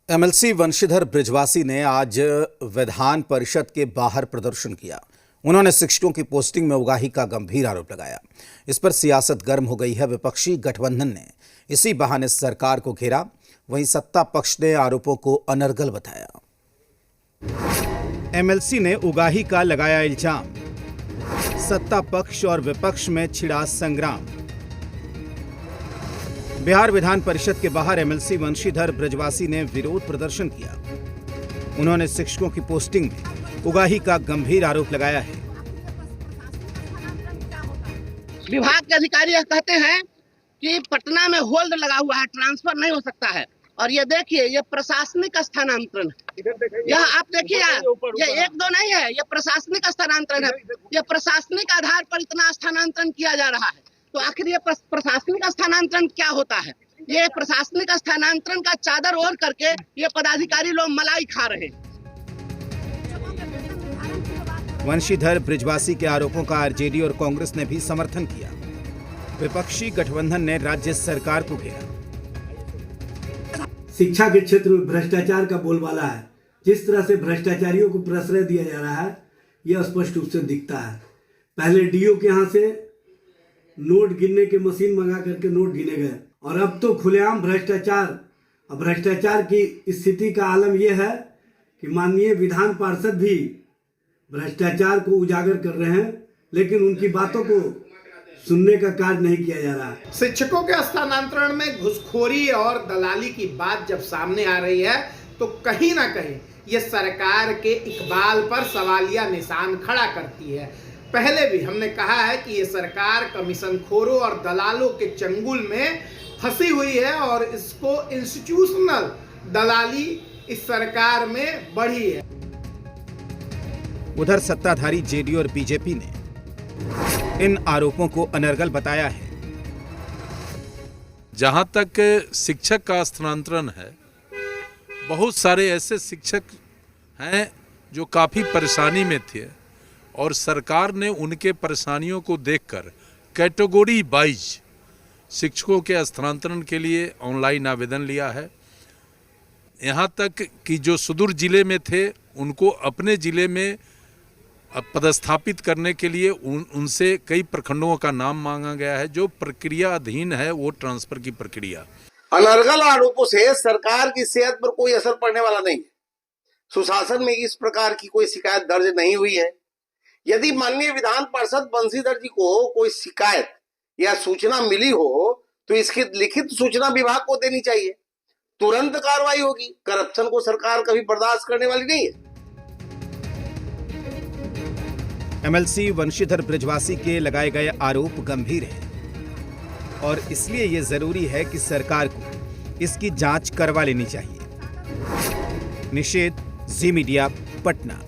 MLC Vanshidhar Brijwasi ने आज विधान परिषद के बाहर प्रदर्शन किया। उन्होंने शिक्षकों की पोस्टिंग में उगाही का गंभीर आरोप लगाया। इस पर सियासत गर्म हो गई है। विपक्षी गठबंधन ने इसी बहाने सरकार को घेरा। वहीं सत्ता पक्ष ने आरोपों को अनर्गल बताया। एमएलसी ने उगाही का लगाया इल्जाम। सत्ता पक्ष और विपक्ष में छिड़ा संग्राम। बिहार विधान परिषद के बाहर एमएलसी वंशीधर बृजवासी ने विरोध प्रदर्शन किया। उन्होंने शिक्षकों की पोस्टिंग में उगाही का गंभीर आरोप लगाया है। विभाग के अधिकारी यह कहते हैं कि पटना में होल्ड लगा हुआ है, ट्रांसफर नहीं हो सकता है। और ये देखिए, ये प्रशासनिक स्थानांतरण है। यह आप देखिए, ये एक दो नहीं है, ये प्रशासनिक स्थानांतरण है। ये प्रशासनिक आधार पर इतना स्थानांतरण किया जा रहा है, तो आखिर ये प्रशासनिक स्थानांतरण क्या होता है? ये प्रशासनिक स्थानांतरण का चादर ओढ़ करके ये पदाधिकारी लोग मलाई खा रहे हैं। वंशीधर बृजवासी के आरोपों का आरजेडी और कांग्रेस ने भी समर्थन किया। विपक्षी गठबंधन ने राज्य सरकार को घेरा। शिक्षा के क्षेत्र में भ्रष्टाचार का बोलबाला है। जिस तरह से भ्रष्टाचारियों को प्रश्रय दिया जा रहा है, यह स्पष्ट रूप से दिखता है। पहले डीओ के यहाँ से नोट गिनने की मशीन मंगा करके नोट गिने गए, और अब तो खुलेआम भ्रष्टाचार। अब भ्रष्टाचार की स्थिति का आलम यह है कि माननीय विधान पार्षद भी भ्रष्टाचार को उजागर कर रहे हैं, लेकिन उनकी बातों को सुनने का कार्य नहीं किया जा रहा है। शिक्षकों के स्थानांतरण में घुसखोरी और दलाली की बात जब सामने आ रही है, तो कहीं ना कहीं ये सरकार के इकबाल पर सवालिया निशान खड़ा करती है। पहले भी हमने कहा है कि ये सरकार कमीशनखोरों और दलालों के चंगुल में फंसी हुई है, और इसको इंस्टीट्यूशनल दलाली इस सरकार में बढ़ी है। उधर सत्ताधारी जेडीयू और बीजेपी ने इन आरोपों को अनर्गल बताया है। जहां तक शिक्षक का स्थानांतरण है, बहुत सारे ऐसे शिक्षक हैं जो काफ़ी परेशानी में थे, और सरकार ने उनके परेशानियों को देखकर कैटेगरी वाइज शिक्षकों के स्थानांतरण के लिए ऑनलाइन आवेदन लिया है। यहाँ तक कि जो सुदूर जिले में थे, उनको अपने जिले में पदस्थापित करने के लिए उनसे कई प्रखंडों का नाम मांगा गया है। जो प्रक्रिया अधीन है वो ट्रांसफर की प्रक्रिया। अनर्गल आरोपों से सरकार की सेहत पर कोई असर पड़ने वाला नहीं है। सुशासन में इस प्रकार की कोई शिकायत दर्ज नहीं हुई है। यदि माननीय विधान पार्षद बंशीधर जी को कोई शिकायत या सूचना मिली हो, तो इसकी लिखित सूचना विभाग को देनी चाहिए। तुरंत कार्रवाई होगी। करप्शन को सरकार कभी बर्दाश्त करने वाली नहीं है। एमएलसी वंशीधर बृजवासी के लगाए गए आरोप गंभीर हैं, और इसलिए ये जरूरी है कि सरकार को इसकी जांच करवा लेनी चाहिए। निषेध, जी मीडिया, पटना।